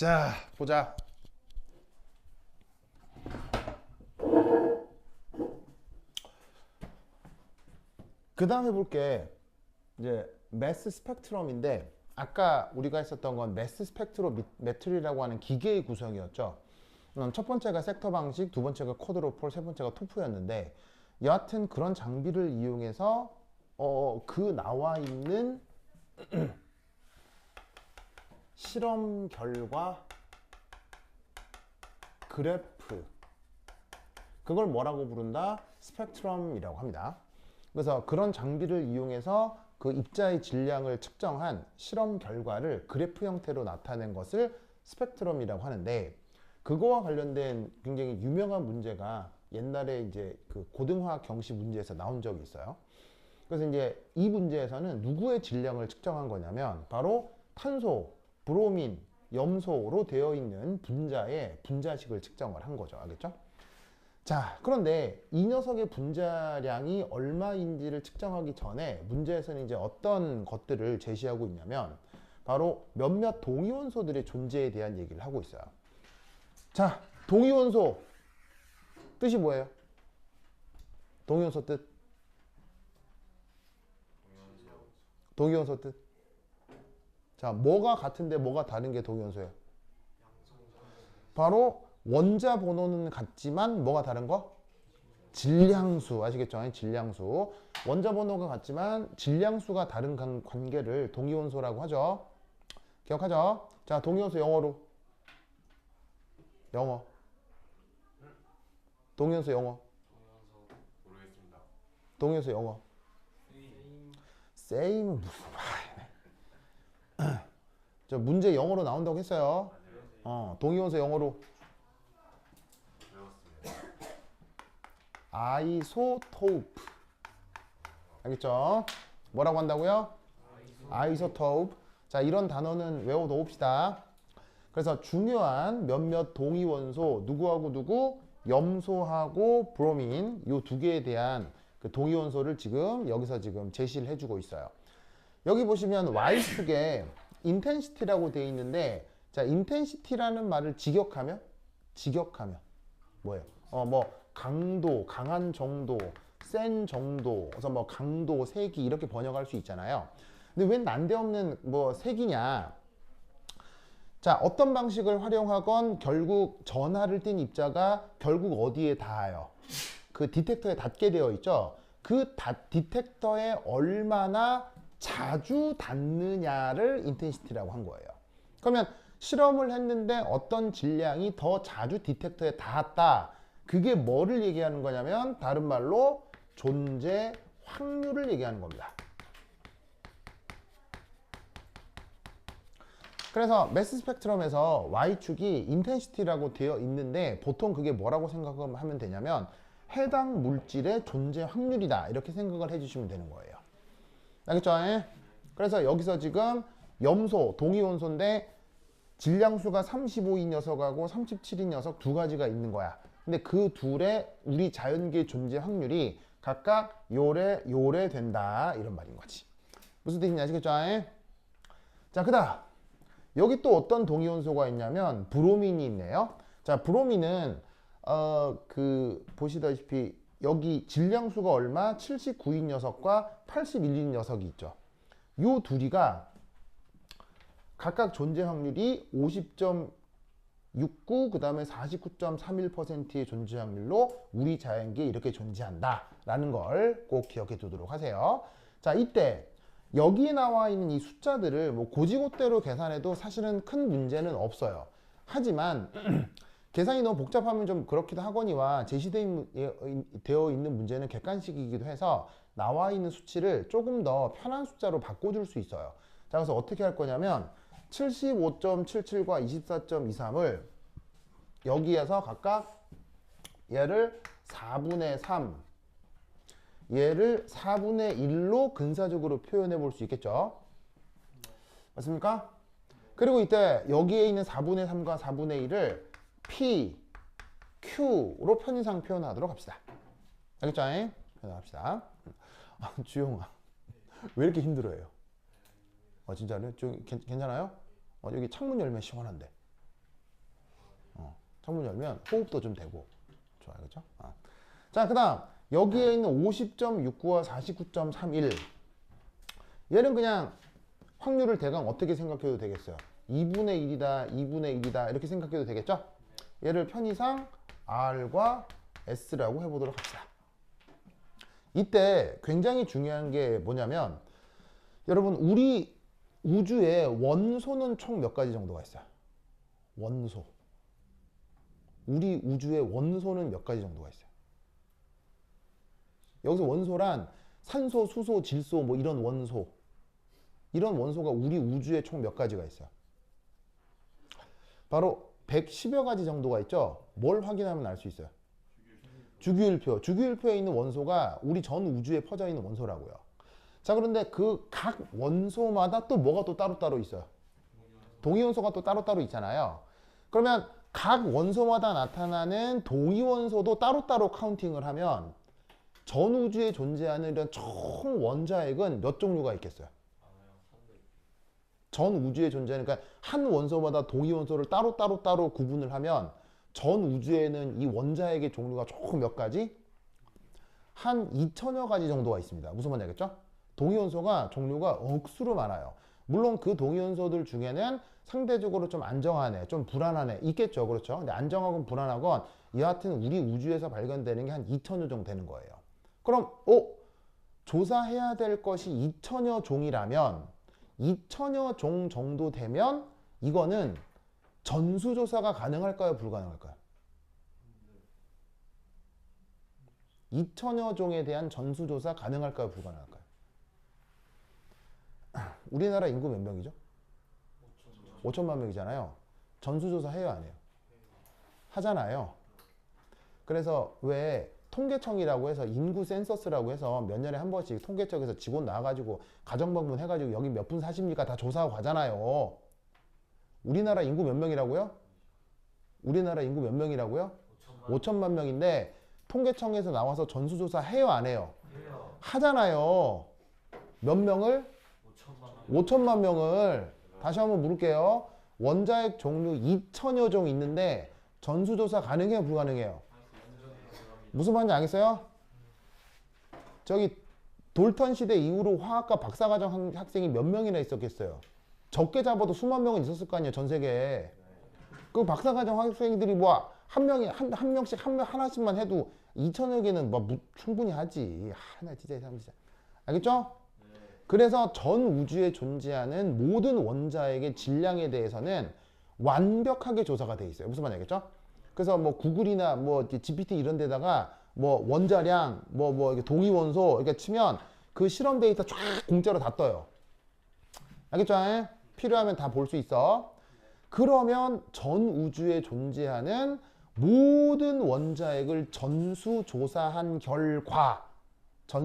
자, 보자. 그 다음에 볼게. 이제 매스 스펙트럼인데 아까 우리가 했었던 건 매스 스펙트로메트리라고 하는 기계의 구성이었죠. 첫 번째가 섹터 방식, 두 번째가 쿼드로폴, 세 번째가 토프였는데 여하튼 그런 장비를 이용해서 그 나와 있는 실험 결과 그래프, 그걸 뭐라고 부른다? 스펙트럼이라고 합니다. 그래서 그런 장비를 이용해서 그 입자의 질량을 측정한 실험 결과를 그래프 형태로 나타낸 것을 스펙트럼이라고 하는데, 그거와 관련된 굉장히 유명한 문제가 옛날에 이제 그 고등화학 경시 문제에서 나온 적이 있어요. 그래서 이제 이 문제에서는 누구의 질량을 측정한 거냐면 바로 탄소, 브로민, 염소로 되어 있는 분자의 분자식을 측정을 한 거죠. 알겠죠? 자, 그런데 이 녀석의 분자량이 얼마인지를 측정하기 전에 문제에서는 이제 어떤 것들을 제시하고 있냐면 바로 몇몇 동위원소들의 존재에 대한 얘기를 하고 있어요. 자, 동위원소 뜻이 뭐예요? 동위원소 뜻? 동위원소 뜻? 자, 뭐가 같은데 뭐가 다른 게 동위원소예요? 바로 원자 번호는 같지만 뭐가 다른 거? 질량수. 아시겠죠? 질량수. 원자 번호가 같지만 질량수가 다른 관계를 동위원소라고 하죠. 기억하죠? 자, 동위원소 영어로. 영어. 동위원소 영어. 모르겠습니다. 동위원소 영어. same은 무슨 저 문제 영어로 나온다고 했어요. 동위원소 영어로. 배웠습니다. 아이소토프. 알겠죠? 뭐라고 한다고요? 아이소토프. 자, 이런 단어는 외워놓읍시다. 그래서 중요한 몇몇 동위원소, 누구하고 누구? 염소하고 브로민, 이 두 개에 대한 그 동위원소를 지금 여기서 지금 제시를 해주고 있어요. 여기 보시면 Y축에 인텐시티라고 되어 있는데, 자, 인텐시티라는 말을 직역하면 뭐예요? 뭐 강도, 강한 정도, 센 정도, 그래서 뭐 강도, 세기 이렇게 번역할 수 있잖아요. 근데 왜 난데없는 뭐 세기냐? 자, 어떤 방식을 활용하건 결국 전하를 띤 입자가 결국 어디에 닿아요? 그 디텍터에 닿게 되어 있죠. 그 디텍터에 얼마나 자주 닿느냐를 인텐시티라고 한 거예요. 그러면 실험을 했는데 어떤 질량이 더 자주 디텍터에 닿았다. 그게 뭐를 얘기하는 거냐면 다른 말로 존재 확률을 얘기하는 겁니다. 그래서 매스 스펙트럼에서 Y축이 인텐시티라고 되어 있는데 보통 그게 뭐라고 생각하면 되냐면 해당 물질의 존재 확률이다, 이렇게 생각을 해주시면 되는 거예요. 알겠죠? 그래서 여기서 지금 염소, 동위원소인데 질량수가 35인 녀석하고 37인 녀석 두 가지가 있는 거야. 근데 그 둘의 우리 자연계의 존재 확률이 각각 요래 된다, 이런 말인 거지. 무슨 뜻인지 아시겠죠? 자, 그다음 여기 또 어떤 동위원소가 있냐면 브로민이 있네요. 자, 브로민은 보시다시피 여기 질량수가 얼마? 79인 녀석과 81인 녀석이 있죠. 요 둘이가 각각 존재 확률이 50.69, 그 다음에 49.31%의 존재 확률로 우리 자연계에 이렇게 존재한다 라는 걸 꼭 기억해 두도록 하세요. 자, 이때 여기에 나와 있는 이 숫자들을 뭐 고지고대로 계산해도 사실은 큰 문제는 없어요. 하지만 계산이 너무 복잡하면 좀 그렇기도 하거니와 제시되어 있는 문제는 객관식이기도 해서 나와 있는 수치를 조금 더 편한 숫자로 바꿔줄 수 있어요. 자, 그래서 어떻게 할 거냐면 75.77과 24.23을 여기에서 각각 얘를 4분의 3, 얘를 4분의 1로 근사적으로 표현해 볼 수 있겠죠. 맞습니까? 그리고 이때 여기에 있는 4분의 3과 4분의 1을 P, Q로 편의상 표현하도록 합시다. 알겠죠? 표현합시다. 주용아, 왜 이렇게 힘들어해요? 진짜로? 괜찮아요? 여기 창문 열면 시원한데. 창문 열면 호흡도 좀 되고 좋아요. 그렇죠? 자, 그다음 여기에 있는 50.69와 49.31 얘는 그냥 확률을 대강 어떻게 생각해도 되겠어요? 2분의 1이다, 2분의 1이다 이렇게 생각해도 되겠죠? 얘를 편의상 R과 S라고 해보도록 합시다. 이때 굉장히 중요한 게 뭐냐면 여러분 우리 우주에 원소는 총 몇 가지 정도가 있어요? 원소. 우리 우주에 원소는 몇 가지 정도가 있어요? 여기서 원소란 산소, 수소, 질소 뭐 이런 원소. 이런 원소가 우리 우주에 총 몇 가지가 있어요? 바로 110여 가지 정도가 있죠? 뭘 확인하면 알 수 있어요? 주기율표. 주기율표에 있는 원소가 우리 전 우주에 퍼져 있는 원소라고요. 자, 그런데 그 각 원소마다 또 뭐가 또 따로따로 있어요? 동위원소가 또 따로따로 있잖아요. 그러면 각 원소마다 나타나는 동위원소도 따로따로 카운팅을 하면 전 우주에 존재하는 이런 총 원자핵은 몇 종류가 있겠어요? 전 우주에 존재하는, 그러니까 한 원소마다 동위원소를 따로 구분을 하면 전 우주에는 이 원자핵의 종류가 총 몇 가지? 한 2천여 가지 정도가 있습니다. 무슨 말인지 알겠죠? 동위원소가 종류가 억수로 많아요. 물론 그 동위원소들 중에는 상대적으로 좀 안정한 애, 좀 불안한 애 있겠죠. 그렇죠? 근데 안정하건 불안하건 여하튼 우리 우주에서 발견되는 게 한 2천여 종 되는 거예요. 그럼 조사해야 될 것이 2천여 종이라면 2천여 종 정도 되면 이거는 전수조사가 가능할까요? 불가능할까요? 2천여 종에 대한 전수조사 가능할까요? 불가능할까요? 우리나라 인구 몇 명이죠? 5천만 명이잖아요. 전수조사 해요, 안 해요? 하잖아요. 그래서 왜 통계청이라고 해서 인구 센서스라고 해서 몇 년에 한 번씩 통계청에서 직원 나와가지고 가정방문 해가지고 여기 몇 분 사십니까? 다 조사하고 가잖아요. 우리나라 인구 몇 명이라고요? 우리나라 인구 몇 명이라고요? 5천만 명인데 통계청에서 나와서 전수조사 해요, 안 해요? 하잖아요. 몇 명을? 5천만 명을. 다시 한번 물을게요. 원자핵 종류 2천여 종 있는데 전수조사 가능해요, 불가능해요? 무슨 말인지 알겠어요? 저기 돌턴 시대 이후로 화학과 박사과정 학생이 몇 명이나 있었겠어요? 적게 잡아도 수만 명은 있었을 거 아니에요, 전 세계에. 그 박사과정 학생들이 뭐 한 명씩 하나씩만 해도 2천여 개는 뭐 충분히 하지. 나 진짜 이상 진짜. 알겠죠? 그래서 전 우주에 존재하는 모든 원자핵의 질량에 대해서는 완벽하게 조사가 돼 있어요. 무슨 말인지 알겠죠? 그래서 뭐 구글이나 뭐 GPT 이런 데다가 뭐 원자량, 뭐 동위원소 이렇게 치면 그 실험 데이터 쫙 공짜로 다 떠요. 알겠죠? 필요하면 다 볼 수 있어. 그러면 전 우주에 존재하는 모든 원자핵을 전수조사한 결과 잘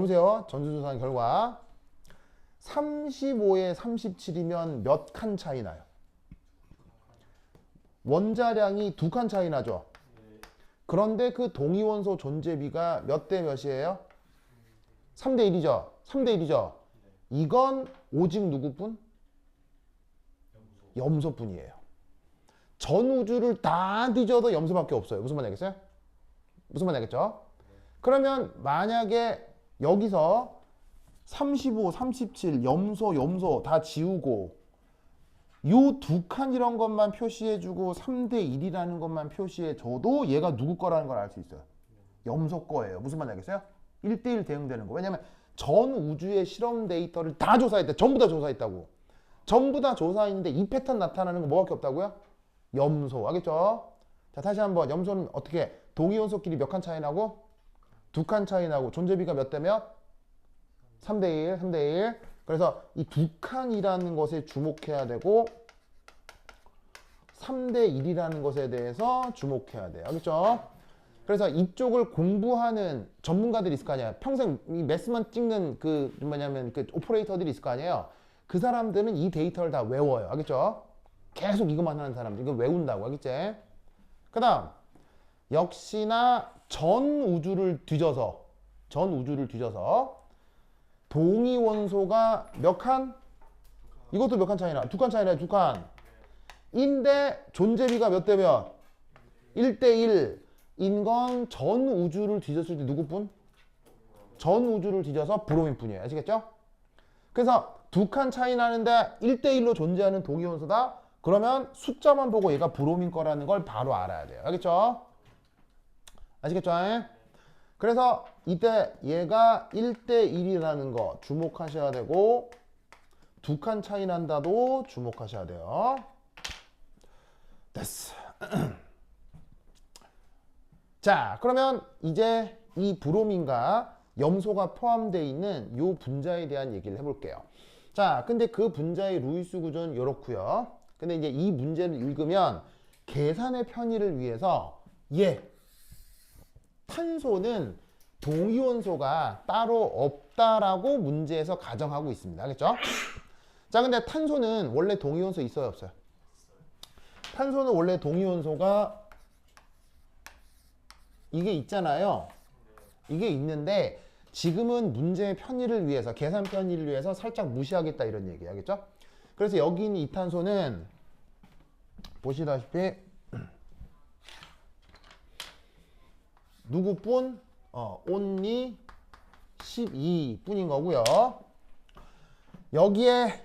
보세요. 전수조사한 결과 35에 37이면 몇 칸 차이 나요? 원자량이 2칸 차이 나죠? 그런데 그 동위원소 존재비가 몇 대 몇이에요? 3대 1이죠? 3대 1이죠? 이건 오직 누구뿐? 염소뿐이에요. 전 우주를 다 뒤져도 염소밖에 없어요. 무슨 말인지 알겠어요? 무슨 말인지 알겠죠? 그러면 만약에 여기서 35, 37, 염소 다 지우고 요 2칸 이런 것만 표시해주고 3대 1이라는 것만 표시해줘도 얘가 누구 거라는 걸 알 수 있어요. 염소 거예요. 무슨 말인지 알겠어요? 1대1 대응되는 거. 왜냐면 전 우주의 실험 데이터를 다 조사했대. 전부 다 조사했다고. 전부 다 조사했는데 이 패턴 나타나는 거 뭐밖에 없다고요? 염소. 알겠죠? 자, 다시 한번 염소는 어떻게 동위원소끼리 몇 칸 차이 나고? 2칸 차이 나고 존재비가 몇 대 몇? 3대 1. 그래서 이 2칸이라는 것에 주목해야 되고 3대 1이라는 것에 대해서 주목해야 돼요. 알겠죠? 그래서 이쪽을 공부하는 전문가들이 있을 거 아니에요. 평생 이 매스만 찍는 그 뭐냐면 그 오퍼레이터들이 있을 거 아니에요. 그 사람들은 이 데이터를 다 외워요. 알겠죠? 계속 이것만 하는 사람들. 이거 외운다고. 알겠지? 그 다음 역시나 전 우주를 뒤져서 동위 원소가 몇 칸? 이것도 몇 칸 차이나? 2칸 차이나? 2칸. 인데 존재비가 몇 대 몇? 1대 1인 건 전 우주를 뒤졌을 때 누구뿐? 전 우주를 뒤져서 브로민 뿐이에요. 아시겠죠? 그래서 두 칸 차이 나는데 1대 1로 존재하는 동위원소다. 그러면 숫자만 보고 얘가 브로민 거라는 걸 바로 알아야 돼요. 알겠죠? 아시겠죠? 그래서 이때 얘가 1대 1이라는 거 주목하셔야 되고 두 칸 차이 난다도 주목하셔야 돼요. 됐어. 자, 그러면 이제 이 브로민과 염소가 포함되어 있는 이 분자에 대한 얘기를 해볼게요. 자, 근데 그 분자의 루이스 구조는 이렇고요. 근데 이제 이 문제를 읽으면 계산의 편의를 위해서 탄소는 동위원소가 따로 없다라고 문제에서 가정하고 있습니다. 알겠죠? 자, 근데 탄소는 원래 동위원소 있어요, 없어요? 탄소는 원래 동위원소가 이게 있잖아요. 이게 있는데 지금은 문제의 편의를 위해서, 계산 편의를 위해서 살짝 무시하겠다 이런 얘기예요. 알겠죠? 그래서 여기 있는 이 탄소는 보시다시피 누구뿐? only 12뿐인 거고요. 여기에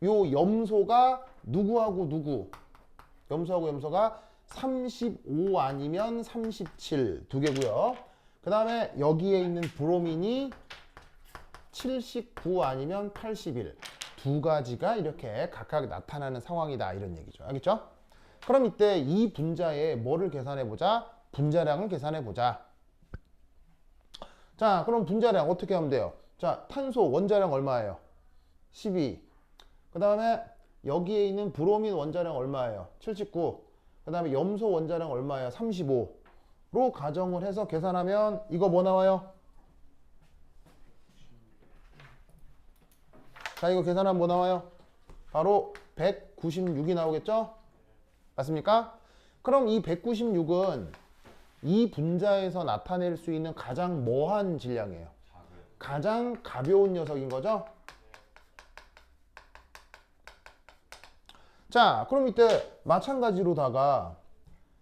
요 염소가 누구하고 누구? 염소하고 염소가 35 아니면 37 두 개고요. 그 다음에 여기에 있는 브로민이 79 아니면 81 두 가지가 이렇게 각각 나타나는 상황이다 이런 얘기죠. 알겠죠? 그럼 이때 이 분자에 뭐를 계산해 보자? 분자량을 계산해 보자. 자, 그럼 분자량 어떻게 하면 돼요? 자, 탄소 원자량 얼마예요? 12. 그 다음에 여기에 있는 브로민 원자량 얼마예요? 79. 그 다음에 염소 원자량 얼마예요? 35로 가정을 해서 계산하면 이거 뭐 나와요? 자, 이거 계산하면 뭐 나와요? 바로 196이 나오겠죠? 맞습니까? 그럼 이 196은 이 분자에서 나타낼 수 있는 가장 뭐한 질량이에요? 가장 가벼운 녀석인 거죠? 자, 그럼 이때 마찬가지로다가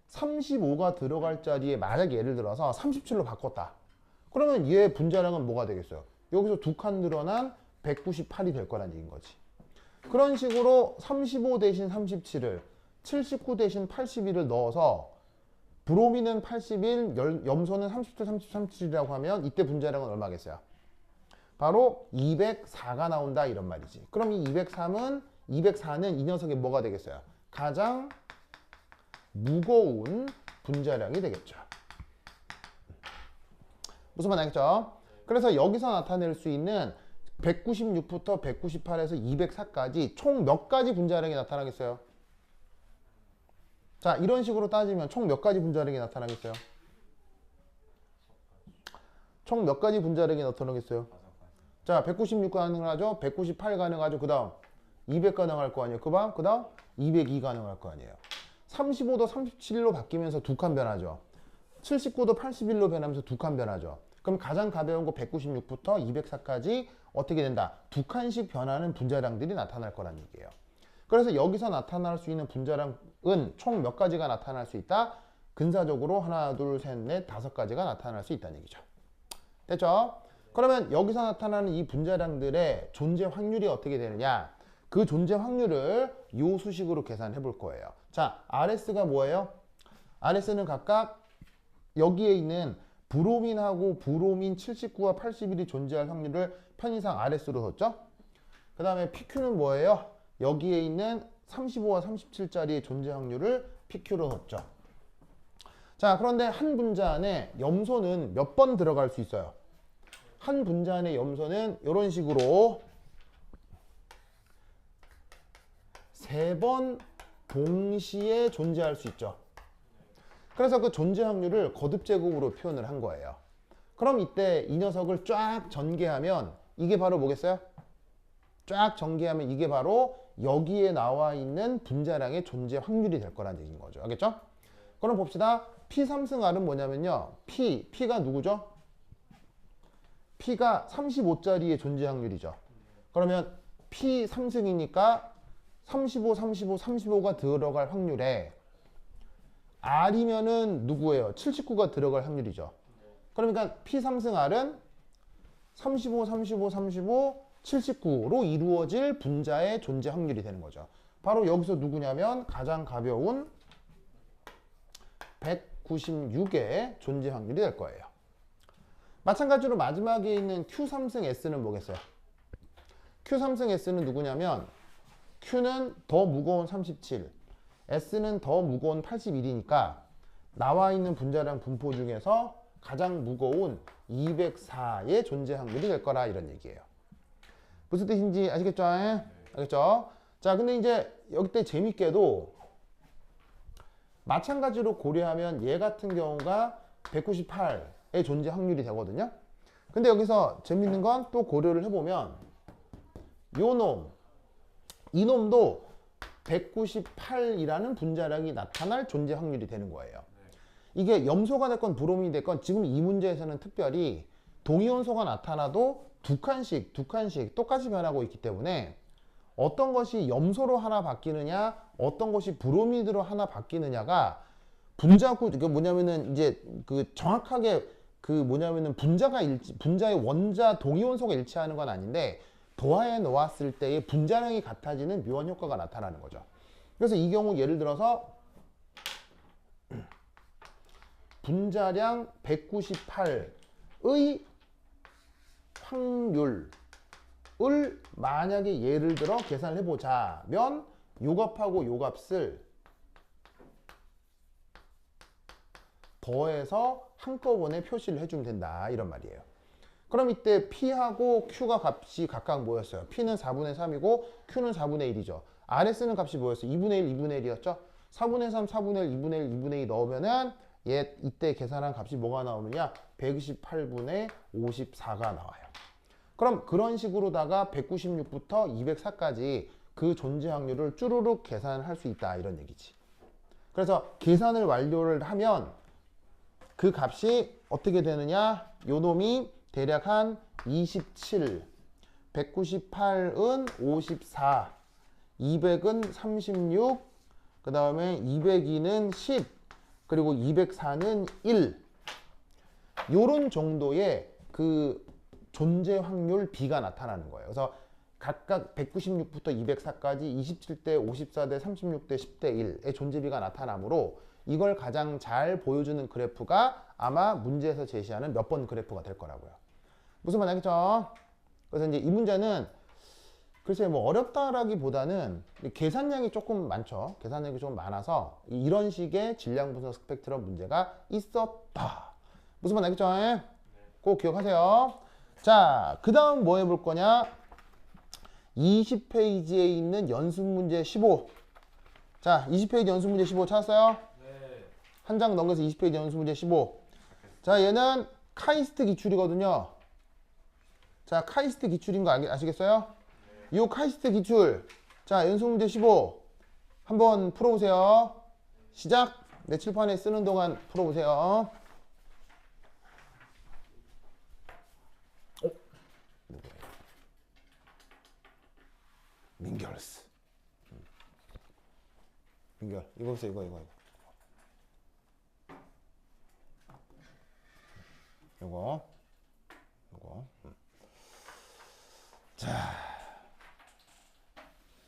35가 들어갈 자리에 만약 예를 들어서 37로 바꿨다. 그러면 얘 분자량은 뭐가 되겠어요? 여기서 두 칸 늘어난 198이 될 거란 얘기인 거지. 그런 식으로 35 대신 37을 79 대신 81을 넣어서 브로민은 81, 염소는 37, 37이라고 하면 이때 분자량은 얼마겠어요? 바로 204가 나온다 이런 말이지. 그럼 이 204는 이 녀석이 뭐가 되겠어요? 가장 무거운 분자량이 되겠죠. 무슨 말 알겠죠? 그래서 여기서 나타낼 수 있는 196부터 198에서 204까지 총 몇 가지 분자량이 나타나겠어요? 자, 이런 식으로 따지면 총 몇 가지 분자량이 나타나겠어요? 총 몇 가지 분자량이 나타나겠어요? 자, 196 가능하죠? 198 가능하죠? 그 다음 200 가능할 거 아니에요? 그 다음 202 가능할 거 아니에요? 35도 37로 바뀌면서 두 칸 변하죠? 79도 81로 변하면서 두 칸 변하죠? 그럼 가장 가벼운 거 196부터 204까지 어떻게 된다? 두 칸씩 변하는 분자량들이 나타날 거란 얘기예요. 그래서 여기서 나타날 수 있는 분자량은 총 몇 가지가 나타날 수 있다? 근사적으로 하나, 둘, 셋, 넷, 다섯 가지가 나타날 수 있다는 얘기죠. 됐죠? 그러면 여기서 나타나는 이 분자량들의 존재 확률이 어떻게 되느냐? 그 존재 확률을 이 수식으로 계산해 볼 거예요. 자, RS가 뭐예요? RS는 각각 여기에 있는 브로민하고 브로민 79와 81이 존재할 확률을 편의상 RS로 뒀죠? 그 다음에 PQ는 뭐예요? 여기에 있는 35와 37짜리의 존재 확률을 PQ로 뒀죠. 자, 그런데 한 분자 안에 염소는 몇 번 들어갈 수 있어요? 한 분자 안에 염소는 이런 식으로 3번 동시에 존재할 수 있죠. 그래서 그 존재 확률을 거듭 제곱으로 표현을 한 거예요. 그럼 이때 이 녀석을 쫙 전개하면 이게 바로 뭐겠어요? 쫙 전개하면 이게 바로 여기에 나와 있는 분자량의 존재 확률이 될 거란 얘기인 거죠. 알겠죠? 그럼 봅시다. P3승 R은 뭐냐면요. P가 누구죠? P가 35짜리의 존재 확률이죠. 그러면 P3승이니까 35, 35, 35가 들어갈 확률에 R이면은 누구예요? 79가 들어갈 확률이죠. 그러니까 P3승 R은 35, 35, 35, 79로 이루어질 분자의 존재 확률이 되는 거죠. 바로 여기서 누구냐면 가장 가벼운 196의 존재 확률이 될 거예요. 마찬가지로 마지막에 있는 Q3승 S는 뭐겠어요? Q3승 S는 누구냐면 Q는 더 무거운 37, S는 더 무거운 81이니까 나와 있는 분자량 분포 중에서 가장 무거운 204의 존재 확률이 될 거라 이런 얘기예요. 무슨 뜻인지 아시겠죠? 알겠죠? 자, 근데 이제 여기 때 재밌게도 마찬가지로 고려하면 얘 같은 경우가 198의 존재 확률이 되거든요. 근데 여기서 재밌는 건 또 고려를 해보면 요 놈, 이 놈도 198이라는 분자량이 나타날 존재 확률이 되는 거예요. 이게 염소가 됐건 브로민이 됐건 지금 이 문제에서는 특별히 동위원소가 나타나도 두 칸씩 똑같이 변하고 있기 때문에 어떤 것이 염소로 하나 바뀌느냐, 어떤 것이 브로미드로 하나 바뀌느냐가 분자구, 그 뭐냐면은 이제 그 정확하게 그 뭐냐면은 분자의 원자 동위원소가 일치하는 건 아닌데 도화에 놓았을 때의 분자량이 같아지는 묘한 효과가 나타나는 거죠. 그래서 이 경우 예를 들어서 분자량 198의 확률을 만약에 예를 들어 계산을 해보자면 요 값하고 요 값을 더해서 한꺼번에 표시를 해주면 된다 이런 말이에요. 그럼 이때 P하고 Q가 값이 각각 뭐였어요? P는 4분의 3이고 Q는 4분의 1이죠. RS는 값이 뭐였어요? 2분의 1, 2분의 1이었죠? 4분의 3, 4분의 1, 2분의 1, 2분의 2 넣으면은 얘 이때 계산한 값이 뭐가 나오느냐? 128분의 54가 나와요. 그럼 그런 식으로다가 196부터 204까지 그 존재 확률을 쭈루룩 계산할 수 있다 이런 얘기지. 그래서 계산을 완료를 하면 그 값이 어떻게 되느냐? 요 놈이 대략 한 27, 198은 54, 200은 36, 그 다음에 202는 10, 그리고 204는 1. 요런 정도의 그 존재 확률 B가 나타나는 거예요. 그래서 각각 196부터 204까지 27대, 54대, 36대, 10대 1의 존재비가 나타나므로 이걸 가장 잘 보여주는 그래프가 아마 문제에서 제시하는 몇 번 그래프가 될 거라고요. 무슨 말 알겠죠? 그래서 이제 이 문제는 글쎄 뭐 어렵다라기보다는 계산량이 조금 많죠. 계산량이 좀 많아서 이런 식의 질량 분석 스펙트럼 문제가 있었다. 무슨 말 알겠죠? 꼭 기억하세요. 자, 그 다음 뭐 해볼 거냐? 20페이지에 있는 연습 문제 15. 자, 20페이지 연습 문제 15 찾았어요? 네. 한 장 넘겨서 20페이지 연습 문제 15. 자, 얘는 카이스트 기출이거든요. 자, 카이스트 기출인 거 아시겠어요? 이 카이스트 기출. 자, 연습 문제 15. 한번 풀어보세요. 시작. 내 칠판에 쓰는 동안 풀어보세요. 민결스. 민결. 이거 보세요. 이거. 요거. 자.